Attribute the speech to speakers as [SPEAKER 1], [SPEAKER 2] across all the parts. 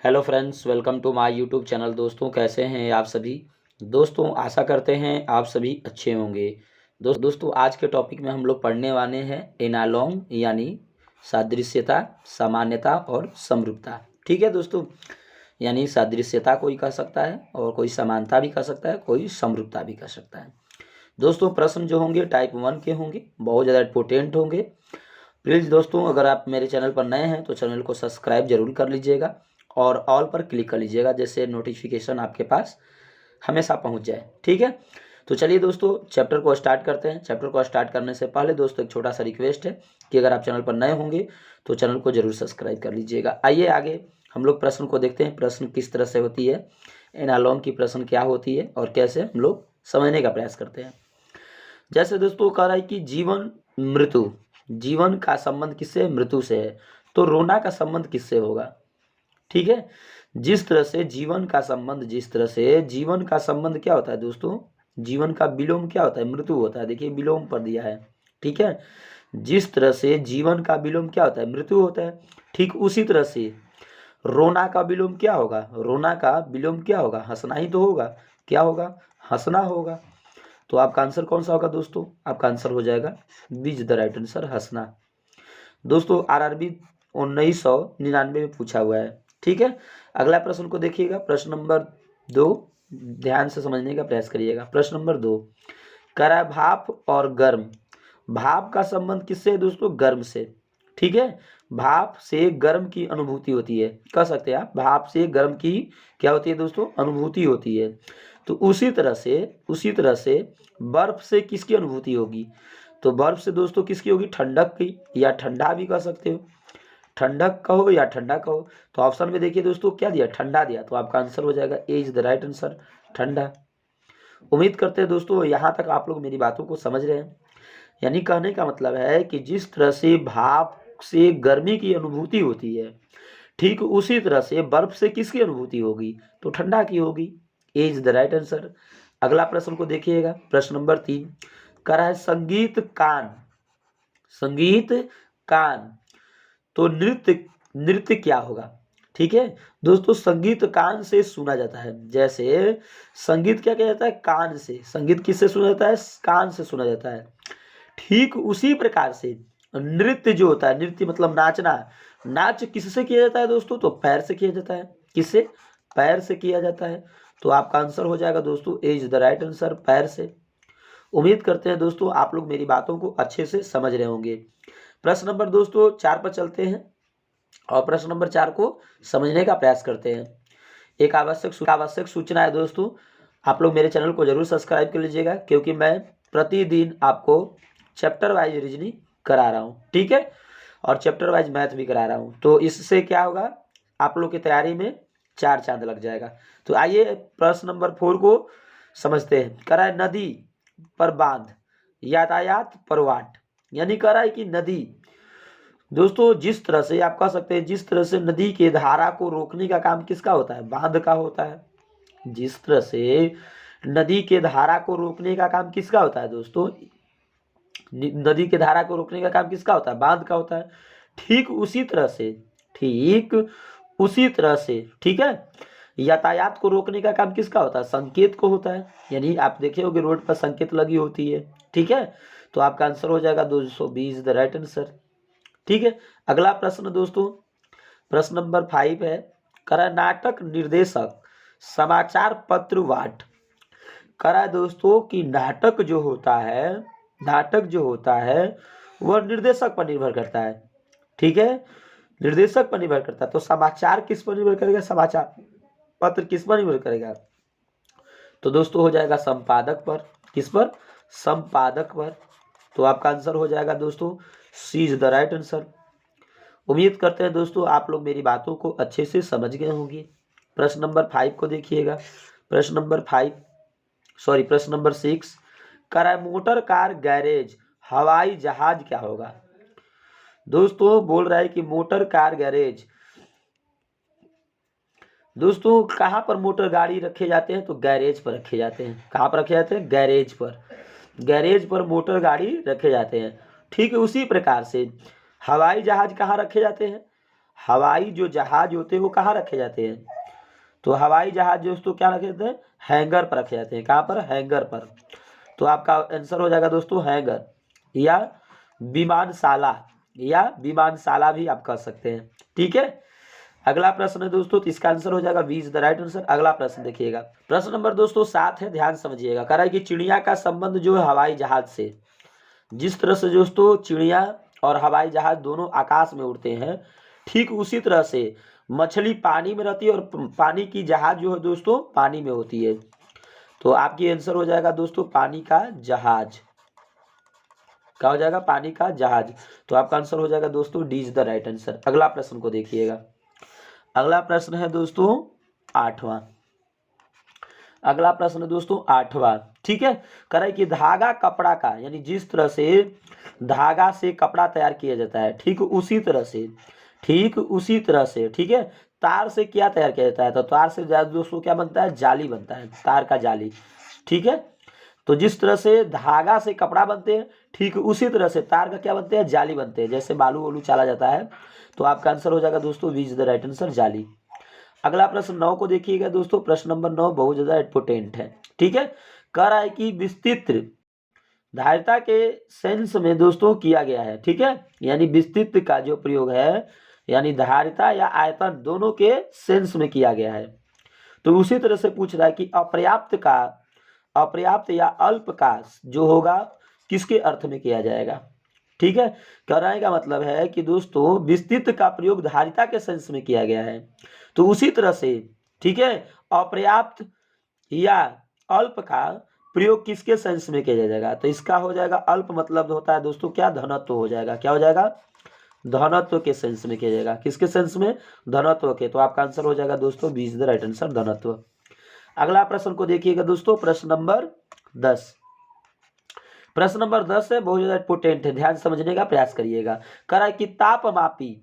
[SPEAKER 1] Hello friends, welcome to my YouTube channel. दोस्तों, कैसे हैं आप सभी। दोस्तों, आशा करते हैं आप सभी अच्छे होंगे। दोस्तों, आज के टॉपिक में हम लोग पढ़ने वाले हैं एनालॉग यानी सादृश्यता, सामान्यता और समरूपता। ठीक है दोस्तों, यानी सादृश्यता कोई कह सकता है और कोई समानता भी कह सकता है, कोई समरूपता भी कह सकता है। दोस्तों, प्रश्न जो होंगे टाइप 1 के होंगे, बहुत ज़्यादा इंपॉर्टेंट होंगे। प्लीज़ दोस्तों, अगर आप मेरे चैनल पर नए हैं तो चैनल को सब्सक्राइब जरूर कर लीजिएगा और ऑल पर क्लिक कर लीजिएगा, जैसे नोटिफिकेशन आपके पास हमेशा पहुंच जाए। ठीक है, तो चलिए दोस्तों, चैप्टर को स्टार्ट करते हैं। चैप्टर को स्टार्ट करने से पहले दोस्तों एक छोटा सा रिक्वेस्ट है कि अगर आप चैनल पर नए होंगे तो चैनल को जरूर सब्सक्राइब कर लीजिएगा। आइए आगे हम लोग प्रश्न को देखते हैं। प्रश्न किस तरह से होती है, एनालॉग की प्रश्न क्या होती है और कैसे हम लोग समझने का प्रयास करते हैं। जैसे दोस्तों कह रहा है कि जीवन मृत्यु, जीवन का संबंध किससे, मृत्यु से है, तो रोना का संबंध किससे होगा। ठीक है, जिस तरह से जीवन का संबंध, जिस तरह से जीवन का संबंध क्या होता है दोस्तों, जीवन का विलोम क्या होता है, मृत्यु होता है। देखिए विलोम पर दिया है। ठीक है, जिस तरह से जीवन का विलोम क्या होता है, मृत्यु होता है, ठीक उसी तरह से रोना का विलोम क्या होगा, रोना का विलोम क्या होगा, हंसना ही तो होगा। क्या होगा, हंसना होगा। तो आपका आंसर कौन सा होगा दोस्तों, आपका आंसर हो जाएगा B is the right answer, हंसना। दोस्तों आरआरबी 1999 में पूछा हुआ है। ठीक है, अगला प्रश्न को देखिएगा, प्रश्न नंबर 2, ध्यान से समझने का प्रयास करिएगा। प्रश्न नंबर 2, करा भाप और गर्म, भाप का संबंध किससे है दोस्तों, गर्म से। ठीक है, भाप से गर्म की अनुभूति होती है, कह सकते हैं आप, भाप से गर्म की क्या होती है दोस्तों, अनुभूति होती है। तो उसी तरह से बर्फ से किसकी अनुभूति होगी, तो बर्फ से दोस्तों किसकी होगी, ठंडक की, या ठंडा भी कह सकते हो, ठंडक कहो या ठंडा कहो। तो ऑप्शन में देखिए दोस्तों क्या दिया, ठंडा दिया, तो आपका आंसर हो जाएगा ए इज द राइट आंसर, ठंडा। उम्मीद करते हैं दोस्तों यहाँ तक आप लोग मेरी बातों को समझ रहे हैं। यानी कहने का मतलब है कि जिस तरह से भाप से गर्मी की अनुभूति होती है, ठीक उसी तरह से बर्फ से किसकी अनुभूति होगी, तो ठंडा की होगी। ए इज द राइट आंसर। अगला प्रश्न को देखिएगा, प्रश्न नंबर 3, कह रहा है संगीत कान, संगीत कान, तो नृत्य, नृत्य क्या होगा। ठीक है दोस्तों, संगीत कान से सुना जाता है। जैसे संगीत क्या किया जाता है, कान से, संगीत किससे सुना जाता है, कान से सुना जाता है। ठीक उसी प्रकार से नृत्य जो होता है, नृत्य मतलब नाचना, नाच किससे किया जाता है दोस्तों, तो पैर से किया जाता है। किससे, पैर से किया जाता है। तो आपका आंसर हो जाएगा दोस्तों ए इज द राइट आंसर, पैर से। उम्मीद करते हैं दोस्तों आप लोग मेरी बातों को अच्छे से समझ रहे होंगे। प्रश्न नंबर दोस्तों 4 पर चलते हैं और प्रश्न नंबर 4 को समझने का प्रयास करते हैं। एक आवश्यक सूचना है दोस्तों, आप लोग मेरे चैनल को जरूर सब्सक्राइब कर लीजिएगा, क्योंकि मैं प्रतिदिन आपको चैप्टर वाइज रीजनिंग करा रहा हूँ। ठीक है, और चैप्टर वाइज मैथ भी करा रहा हूँ, तो इससे क्या होगा, आप लोग की तैयारी में 4 चांद लग जाएगा। तो आइए प्रश्न नंबर 4 को समझते हैं। कह रहा है नदी पर बांध, यातायात पर वाट, यानी कह रहा है कि नदी दोस्तों, जिस तरह से आप कह सकते हैं, जिस तरह से नदी के धारा को रोकने का काम किसका होता है, बांध का होता है। जिस तरह से नदी के धारा को रोकने का काम किसका होता है दोस्तों, नदी के धारा को रोकने का काम किसका होता है, बांध का होता है। ठीक उसी तरह से, ठीक उसी तरह से, ठीक है, यातायात को रोकने का काम किसका होता है, संकेत को होता है। यानी आप देखे होंगे रोड पर संकेत लगी होती है। ठीक है, तो आपका आंसर हो जाएगा 220 द राइट आंसर। ठीक है, अगला प्रश्न दोस्तों, प्रश्न नंबर 5 है। करा नाटक निर्देशक समाचार पत्र वाट, करा दोस्तों कि नाटक जो होता है, नाटक जो होता है वह निर्देशक पर निर्भर करता है। ठीक है, निर्देशक पर निर्भर करता है, तो समाचार किस पर निर्भर करेगा, समाचार पत्र किस पर निर्भर करेगा, तो दोस्तों हो जाएगा संपादक पर। किस पर, संपादक पर। तो आपका आंसर हो जाएगा दोस्तों C is the right answer. उम्मीद करते हैं दोस्तों आप लोग मेरी बातों को अच्छे से समझ गए होंगे। प्रश्न नंबर 5 को देखिएगा, प्रश्न नंबर 6, कह रहा है मोटर कार गैरेज हवाई जहाज क्या होगा। दोस्तों बोल रहा है कि मोटर कार गैरेज, दोस्तों कहाँ पर मोटर गाड़ी रखे जाते हैं, तो गैरेज पर रखे जाते हैं। कहाँ पर रखे जाते हैं, गैरेज पर, गैरेज पर मोटर गाड़ी रखे जाते हैं। ठीक उसी प्रकार से हवाई जहाज कहाँ रखे जाते हैं, हवाई जो जहाज होते हैं वो कहाँ रखे जाते हैं? तो हवाई जहाज दोस्तों क्या रखे जाते हैं? हैंगर पर रखे जाते हैं। कहाँ पर? हैंगर पर। तो आपका आंसर हो जाएगा दोस्तों हैंगर या विमानशाला, या विमानशाला भी आप कह सकते हैं। ठीक है, अगला प्रश्न है दोस्तों, तो इसका आंसर हो जाएगा B is the right answer. अगला प्रश्न देखिएगा, प्रश्न नंबर दोस्तों 7 है, ध्यान समझिएगा। कह रहा है कि चिड़िया का संबंध जो है हवाई जहाज से, जिस तरह से दोस्तों चिड़िया और हवाई जहाज दोनों आकाश में उड़ते हैं, ठीक उसी तरह से मछली पानी में रहती है और पानी की जहाज जो है दोस्तों पानी में होती है। तो आपकी आंसर हो जाएगा दोस्तों पानी का जहाज। क्या हो जाएगा? पानी का जहाज। तो आपका आंसर हो जाएगा दोस्तों D is the right answer. अगला प्रश्न को देखिएगा, अगला प्रश्न है दोस्तों 8वां। अगला प्रश्न है दोस्तों 8वां। ठीक है, कह रहा है कि धागा कपड़ा का, यानी जिस तरह से धागा से कपड़ा तैयार किया जाता है, ठीक उसी तरह से, ठीक उसी तरह से, ठीक है, तार से क्या तैयार किया जाता है? तो तार से दोस्तों क्या बनता है? जाली बनता है, तार का जाली। ठीक है, तो जिस तरह से धागा से कपड़ा बनते हैं, ठीक उसी तरह से तार का क्या बनते हैं? जाली बनते हैं। जैसे बालू वालू चाला जाता है। तो आपका आंसर हो जाएगा दोस्तों B is the right answer, जाली। अगला प्रश्न 9 को देखिएगा दोस्तों, प्रश्न नंबर 9 बहुत ज्यादा इंपोर्टेंट है। ठीक है, कह रहा है कि विस्तृत धारिता के सेंस में दोस्तों किया गया है। ठीक है, यानी विस्तृत का जो प्रयोग है, यानी धारिता या आयतन दोनों के सेंस में किया गया है। तो उसी तरह से पूछ रहा है कि अपर्याप्त का, अपर्याप्त या अल्प का जो होगा किसके अर्थ में किया जाएगा? ठीक है, कहने का मतलब है कि दोस्तों विस्तृत का प्रयोग धारिता के सेंस में किया गया है। तो उसी तरह से, ठीक है, अपर्याप्त या अल्प का प्रयोग किसके सेंस में किया जाएगा? तो इसका हो जाएगा अल्प, मतलब होता है दोस्तों क्या? धनत्व हो जाएगा। क्या हो जाएगा? धनत्व के सेंस में किया जाएगा। किसके सेंस में? धनत्व के। तो आपका आंसर हो जाएगा दोस्तों B is the right answer, धनत्व। अगला प्रश्न को देखिएगा दोस्तों, प्रश्न नंबर 10। प्रश्न नंबर 10 है, बहुत ज्यादा इंपोर्टेंट है, ध्यान समझने का प्रयास करिएगा। कह रहा है कि तापमापी,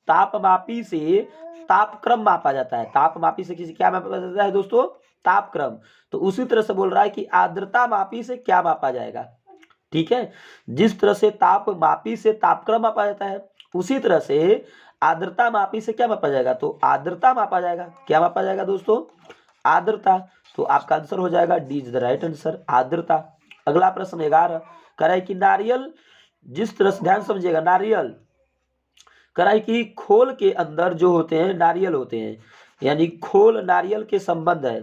[SPEAKER 1] तापमापी से तापक्रम मापा जाता है। तापमापी से किसी क्या मापा जाता है दोस्तों? तापक्रम। तो उसी तरह से बोल रहा है कि आर्द्रता मापी से क्या मापा जाएगा? ठीक है, जिस तरह से तापमापी से तापक्रम मापा जाता है, उसी तरह से आर्द्रता मापी से क्या मापा जाएगा? तो आर्द्रता मापा जाएगा। क्या मापा जाएगा दोस्तों? आर्द्रता। तो आपका आंसर हो जाएगा D is the right answer, आर्द्रता। अगला प्रश्न 11 कह रहा है कि नारियल, जिस तरह से ध्यान समझिएगा, नारियल कह रहा है कि खोल के अंदर जो होते हैं नारियल होते हैं, यानी खोल नारियल के संबंध है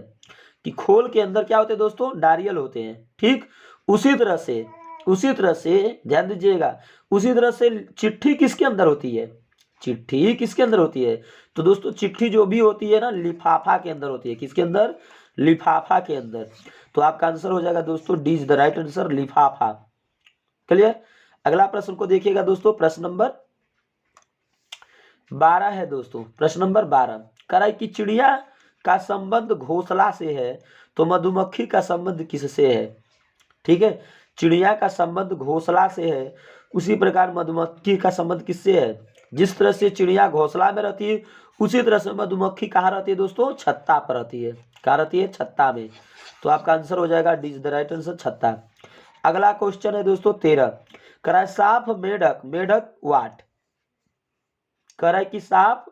[SPEAKER 1] कि खोल के अंदर क्या होते हैं दोस्तों? नारियल होते हैं। ठीक उसी तरह से, उसी तरह से ध्यान दीजिएगा, उसी तरह से चिट्ठी किसके अंदर होती है? चिट्ठी किसके अंदर होती है? तो दोस्तों चिट्ठी जो भी होती है ना, लिफाफा के अंदर होती है। किसके अंदर? लिफाफा के अंदर। तो आपका आंसर हो जाएगा दोस्तों D is the right answer, लिफाफा। क्लियर? अगला प्रश्न को देखिएगा दोस्तों, प्रश्न नंबर 12 है दोस्तों। प्रश्न नंबर 12 कह रहा है कि चिड़िया का संबंध घोंसला से है, तो मधुमक्खी का संबंध किससे है? ठीक है, चिड़िया का संबंध घोंसला से है, उसी प्रकार मधुमक्खी का संबंध किससे है? जिस तरह से चिड़िया घोंसला में रहती है, उसी तरह से मधुमक्खी कहाँ रहती है दोस्तों? छत्ता पर रहती है। कहाँ रहती है? छत्ता में। तो आपका आंसर हो जाएगा D is the right answer, छत्ता। अगला क्वेश्चन है दोस्तों 13, कह रहा है सांप, मेढक, मेढक वाट। कह रहा है कि सांप,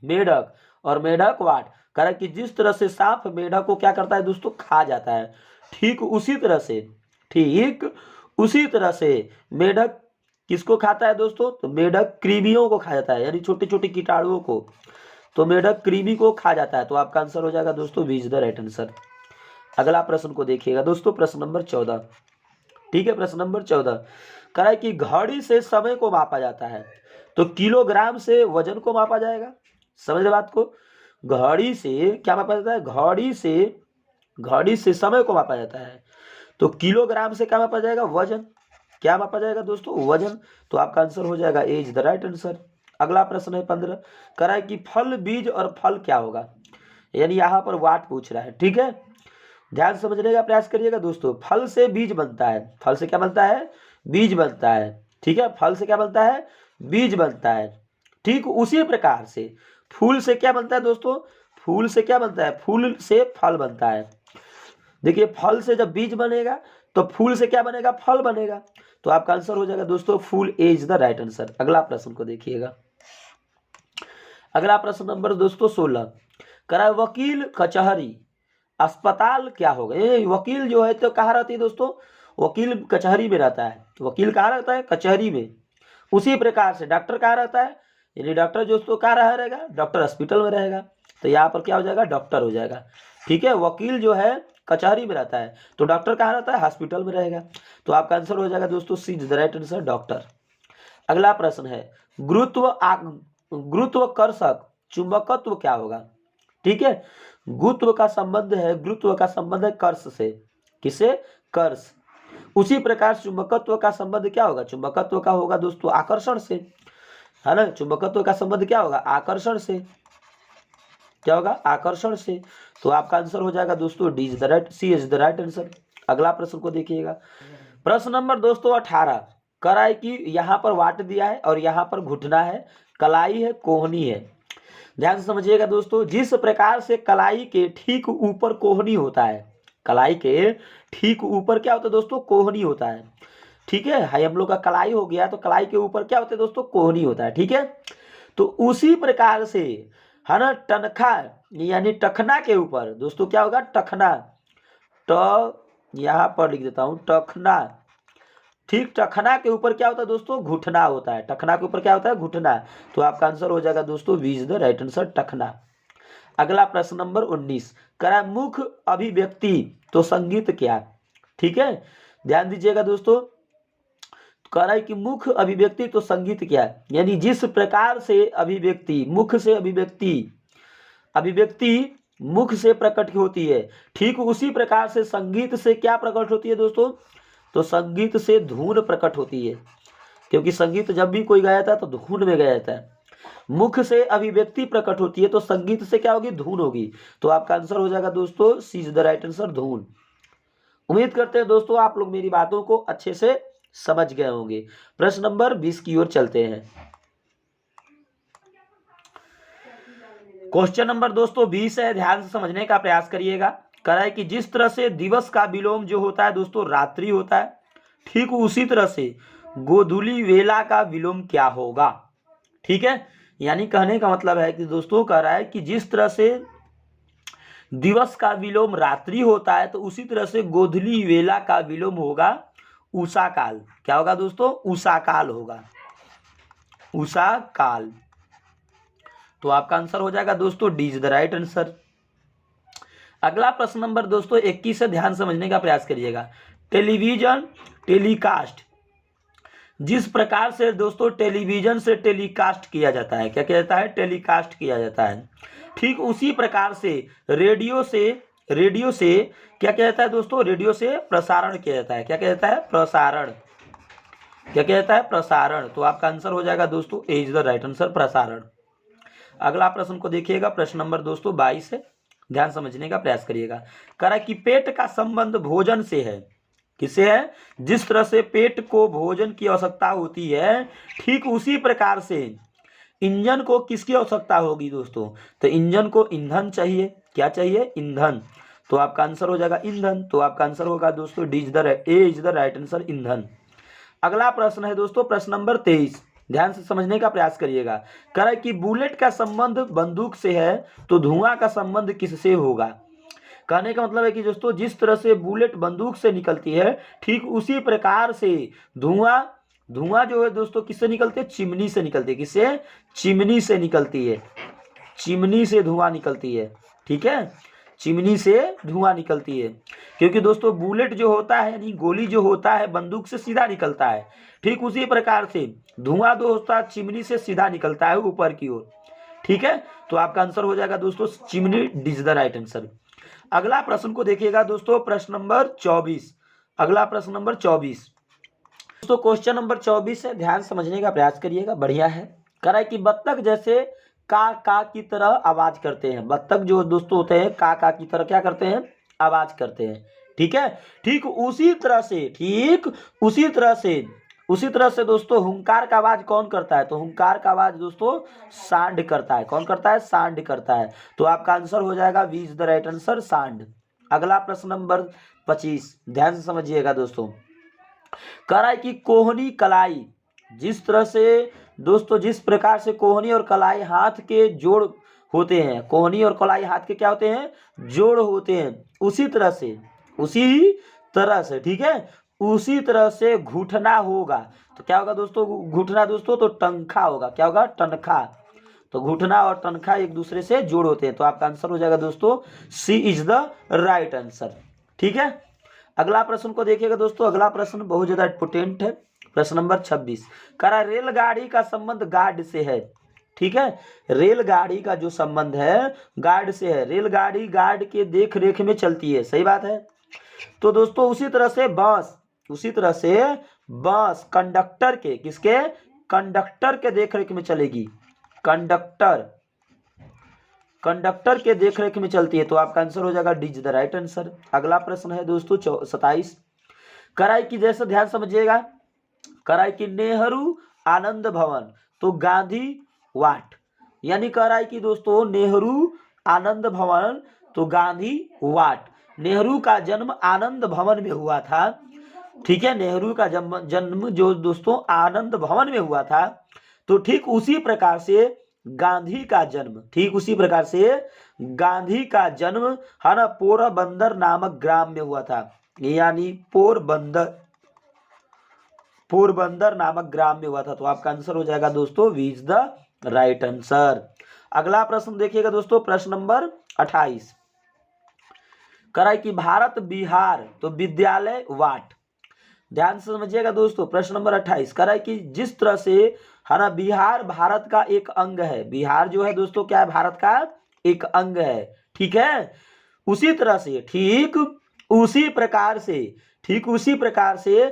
[SPEAKER 1] मेढक और मेढक वाट। कह रहा है कि जिस तरह से सांप मेढक को क्या करता है दोस्तों? खा जाता है, ठीक उसी तरह से, ठीक उसी तरह से मेढक किसको खाता है दोस्तों? तो मेढक कृमियों को खा जाता है, यानी छोटे छोटे कीटाणुओं को। तो मेढक कृमि को खा जाता है। तो आपका आंसर हो जाएगा दोस्तों B is the right answer. अगला प्रश्न को देखिएगा दोस्तों, प्रश्न नंबर 14। ठीक है, प्रश्न नंबर 14 कह रहा है कि घड़ी से समय को मापा जाता है, तो किलोग्राम से वजन को मापा जाएगा। समझ रहे बात को? घड़ी से क्या मापा जाता है? घड़ी से समय को मापा जाता है, तो किलोग्राम से क्या मापा जाएगा? वजन। क्या मापा जाएगा दोस्तों? वजन। तो आपका आंसर हो जाएगा ए इज द राइट आंसर। अगला प्रश्न है 15, कह रहा है कि फल, बीज और फल क्या होगा? यानी यहाँ पर वाट पूछ रहा है। ठीक है, ध्यान समझने का प्रयास करिएगा दोस्तों। फल से बीज बनता है। फल से क्या बनता है? बीज बनता है। ठीक है, फल से क्या बनता है? बीज बनता है। ठीक उसी प्रकार से फूल से क्या बनता है दोस्तों? फूल से क्या बनता है? फूल से फल बनता है। देखिए, फल से जब बीज बनेगा तो फूल से क्या बनेगा? फल बनेगा। तो आपका आंसर हो जाएगा दोस्तों फूल, ए इज द राइट आंसर। अगला प्रश्न को देखिएगा, अगला प्रश्न नंबर दोस्तों 16 करा वकील कचहरी अस्पताल क्या होगा। ये वकील जो है तो कहाँ रहती है दोस्तों, वकील कचहरी में रहता है। वकील कहाँ रहता है, कचहरी में। उसी प्रकार से डॉक्टर कहाँ रहता है, यानी डॉक्टर दोस्तों कहाँ रहेगा, डॉक्टर हॉस्पिटल में रहेगा। तो यहाँ पर क्या हो जाएगा, डॉक्टर हो जाएगा। ठीक है, वकील जो है कचहरी में रहता है, तो डॉक्टर कहाँ रहता है, हॉस्पिटल में रहेगा। तो आपका आंसर हो जाएगा दोस्तों C is the right answer, doctor. अगला प्रश्न है गुरुत्वाकर्षक चुंबकत्व क्या होगा। ठीक है, गुरुत्व का संबंध है कर्ष से, किसे, कर्ष। उसी प्रकार चुंबकत्व का संबंध क्या होगा, चुंबकत्व का होगा दोस्तों आकर्षण से, है ना। चुंबकत्व का संबंध क्या होगा, आकर्षण से। क्या होगा, आकर्षण से। तो आपका आंसर हो जाएगा दोस्तों D is the right, C is the right answer. अगला प्रश्न को देखिएगा, प्रश्न नंबर दोस्तों 18 कराई की यहाँ पर वाट दिया है और यहाँ पर घुटना है, कलाई है, कोहनी है। ध्यान से समझिएगा दोस्तों, जिस प्रकार से कलाई के ठीक ऊपर कोहनी होता है, कलाई के ठीक ऊपर क्या होता है दोस्तों, कोहनी होता है। ठीक है, हम लोग का कलाई हो गया, तो कलाई के ऊपर क्या होता है दोस्तों, कोहनी होता है। ठीक है, तो उसी प्रकार से है ना टनखा यानी टखना के ऊपर दोस्तों क्या होगा, टखना, यहाँ पर लिख देता हूं टखना। ठीक, टखना के ऊपर क्या होता है दोस्तों, घुटना होता है। टखना के ऊपर क्या होता है, घुटना। तो आपका आंसर हो जाएगा दोस्तों B is the right answer, टखना। अगला प्रश्न नंबर 19 करा मुख अभिव्यक्ति तो संगीत क्या। ठीक है, ध्यान दीजिएगा दोस्तों, कह रहा है कि मुख अभिव्यक्ति तो संगीत क्या है, यानी जिस प्रकार से अभिव्यक्ति मुख से अभिव्यक्ति मुख से प्रकट होती है, ठीक उसी प्रकार से संगीत से क्या प्रकट होती है दोस्तों, तो संगीत से धुन प्रकट होती है। क्योंकि संगीत जब भी कोई गाया था तो धुन में गाया जाता है। मुख से अभिव्यक्ति प्रकट होती है तो संगीत से क्या होगी, धुन होगी। तो आपका आंसर हो जाएगा दोस्तों C is the right answer, धुन। उम्मीद करते हैं दोस्तों आप लोग मेरी बातों को अच्छे से समझ गए होंगे। प्रश्न नंबर 20 की ओर चलते हैं। क्वेश्चन नंबर दोस्तों 20 है, ध्यान से समझने का प्रयास करिएगा। कह रहा है कि जिस तरह से दिवस का विलोम जो होता है दोस्तों रात्रि होता है, ठीक उसी तरह से गोधूली वेला का विलोम क्या होगा। ठीक है, यानी कहने का मतलब है कि दोस्तों कह रहा है कि जिस तरह से दिवस का विलोम रात्रि होता है, तो उसी तरह से गोधूली वेला का विलोम होगा उषा काल। क्या होगा दोस्तों, उषा काल होगा, उषा काल। तो आपका आंसर हो जाएगा दोस्तों D is the right answer. अगला प्रश्न नंबर दोस्तों 21 से ध्यान समझने का प्रयास करिएगा। टेलीविजन टेलीकास्ट, जिस प्रकार से दोस्तों टेलीविजन से टेलीकास्ट किया जाता है, क्या किया जाता है, टेलीकास्ट किया जाता है, ठीक उसी प्रकार से रेडियो से क्या किया जाता है दोस्तों, रेडियो से प्रसारण किया जाता है। क्या किया जाता है, प्रसारण। क्या किया जाता है, प्रसारण। तो आपका आंसर हो जाएगा दोस्तों ए इज द राइट आंसर, प्रसारण। अगला प्रश्न को देखिएगा, प्रश्न नंबर दोस्तों 22 है, ध्यान समझने का प्रयास करिएगा। कह रहा कि पेट का संबंध भोजन से है, किससे है, जिस तरह से पेट को भोजन की आवश्यकता होती है, ठीक उसी प्रकार से इंजन को किसकी आवश्यकता होगी दोस्तों, तो इंजन को ईंधन चाहिए। क्या चाहिए, ईंधन। तो आपका आंसर हो जाएगा ईंधन। तो आपका आंसर होगा दोस्तों D is the A is the right answer, ईंधन। अगला प्रश्न है दोस्तों प्रश्न नंबर 23, ध्यान से समझने का प्रयास करिएगा। कह रहा है कि बुलेट का संबंध बंदूक से है, तो धुआं का संबंध किससे होगा। कहने का मतलब है कि दोस्तों जिस तरह से बुलेट बंदूक से निकलती है, ठीक उसी प्रकार से धुआं जो है दोस्तों किससे निकलती है, चिमनी से निकलती है। किससे, चिमनी से निकलती है, चिमनी से धुआं निकलती है। ठीक है, चिमनी से धुआं निकलती है, क्योंकि दोस्तों बुलेट जो होता है यानी गोली जो होता है बंदूक से सीधा निकलता है, ठीक उसी प्रकार से धुआं दोस्तों चिमनी से सीधा निकलता है ऊपर की ओर। ठीक है, तो आपका आंसर हो जाएगा दोस्तों chimney is the right answer. अगला प्रश्न को देखिएगा दोस्तों प्रश्न नंबर 24। अगला प्रश्न नंबर 24 दोस्तों क्वेश्चन नंबर 24 है, ध्यान समझने का प्रयास करिएगा, बढ़िया है। कह रहा है कि बत्तख जैसे का की तरह आवाज करते हैं। बत्तख जो दोस्तों होते हैं का की तरह क्या करते हैं, आवाज करते हैं। ठीक है, ठीक उसी तरह से दोस्तों हुंकार का आवाज कौन करता है, तो हुंकार का आवाज दोस्तों सांड करता है। कौन करता है, सांड करता है। तो आपका आंसर हो जाएगा B is the right answer, सांड। अगला प्रश्न नंबर 25, ध्यान से समझिएगा दोस्तों। कह रहा है कि कोहनी कलाई, जिस तरह से दोस्तों जिस प्रकार से कोहनी और कलाई हाथ के जोड़ होते हैं, कोहनी और कलाई हाथ के क्या होते हैं, जोड़ होते हैं, उसी तरह से ठीक है, उसी तरह से घुटना होगा। तो क्या होगा दोस्तों, घुटना दोस्तों तो टंखा होगा, क्या होगा, टंखा। तो घुटना और टंखा एक दूसरे से जोड़ होते हैं। तो आपका आंसर हो जाएगा दोस्तों C is the right answer. ठीक है, अगला प्रश्न को देखिएगा दोस्तों। अगला प्रश्न बहुत ज्यादा इंपोर्टेंट है। प्रश्न नंबर 26 करा रेलगाड़ी का संबंध गार्ड से है। ठीक है, रेलगाड़ी का जो संबंध है गार्ड से है। रेलगाड़ी गार्ड के देख रेख में चलती है, सही बात है। तो दोस्तों उसी तरह से बस कंडक्टर के, किसके, कंडक्टर के देखरेख में चलेगी, कंडक्टर के देखरेख में चलती है। तो आपका आंसर हो जाएगा D is the right answer. अगला प्रश्न है दोस्तों 27 कराई की, जैसे ध्यान समझिएगा, कराई की नेहरू आनंद भवन तो गांधी वाट, यानी कराई की दोस्तों नेहरू आनंद भवन तो गांधी वाट। नेहरू का जन्म आनंद भवन में हुआ था। ठीक है, नेहरू का जन्म जो दोस्तों आनंद भवन में हुआ था। तो ठीक उसी प्रकार से गांधी का जन्म है ना पोरबंदर नामक ग्राम में हुआ था, यानी पोरबंदर नामक ग्राम में हुआ था। तो आपका आंसर हो जाएगा दोस्तों B is the right answer. अगला प्रश्न देखिएगा दोस्तों, प्रश्न नंबर 28 कराई की भारत बिहार तो विद्यालय वाट। ध्यान से समझिएगा दोस्तों, प्रश्न नंबर 28 कराई की जिस तरह से है ना बिहार भारत का एक अंग है, बिहार जो है दोस्तों क्या है, भारत का एक अंग है। ठीक है, उसी तरह से ठीक उसी प्रकार से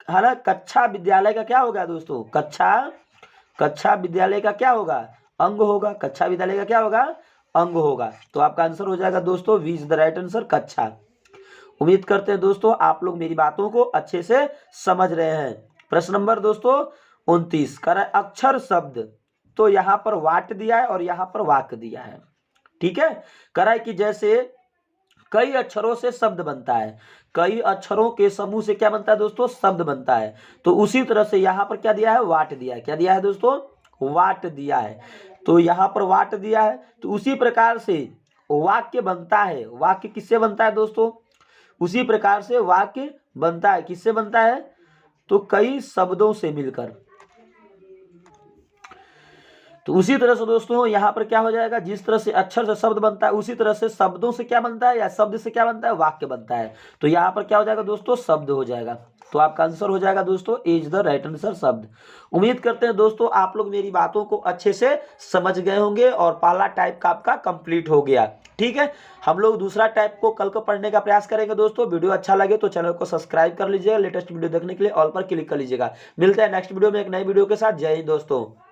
[SPEAKER 1] है ना कक्षा विद्यालय का क्या होगा दोस्तों, कक्षा विद्यालय का क्या होगा, अंग होगा। कक्षा विद्यालय का क्या होगा, अंग होगा। तो आपका आंसर हो जाएगा दोस्तों B is the right answer, कक्षा। उम्मीद करते हैं दोस्तों आप लोग मेरी बातों को अच्छे से समझ रहे हैं। प्रश्न नंबर दोस्तों 29 करा अक्षर शब्द तो यहाँ पर वाट दिया है और यहाँ पर वाक दिया है। ठीक है, करा कि जैसे कई अक्षरों से शब्द बनता है, कई अक्षरों के समूह से क्या बनता है दोस्तों, शब्द बनता है। तो उसी तरह से यहाँ पर क्या दिया है, वाट दिया है। क्या दिया है दोस्तों, वाट दिया है। तो यहाँ पर वाट दिया है। तो उसी प्रकार से वाक्य बनता है। वाक्य किससे बनता है दोस्तों, उसी प्रकार से वाक्य बनता है, किससे बनता है, तो कई शब्दों से मिलकर। तो उसी तरह से दोस्तों यहाँ पर क्या हो जाएगा, जिस तरह से अक्षर से शब्द बनता है उसी तरह से शब्दों से क्या बनता है, या शब्द से क्या बनता है, वाक्य बनता है। तो यहाँ पर क्या हो जाएगा दोस्तों, शब्द हो जाएगा। तो आपका आंसर हो जाएगा दोस्तों इज द राइट आंसर, शब्द। उम्मीद करते हैं दोस्तों आप लोग मेरी बातों को अच्छे से समझ गए होंगे और पहला टाइप का आपका कंप्लीट हो गया। ठीक है, हम लोग दूसरा टाइप को कल को पढ़ने का प्रयास करेंगे दोस्तों। वीडियो अच्छा लगे तो चैनल को सब्सक्राइब कर लीजिएगा, लेटेस्ट वीडियो देखने के लिए ऑल पर क्लिक कर लीजिएगा। मिलते हैं नेक्स्ट वीडियो में एक नई वीडियो के साथ। जय हिंद दोस्तों।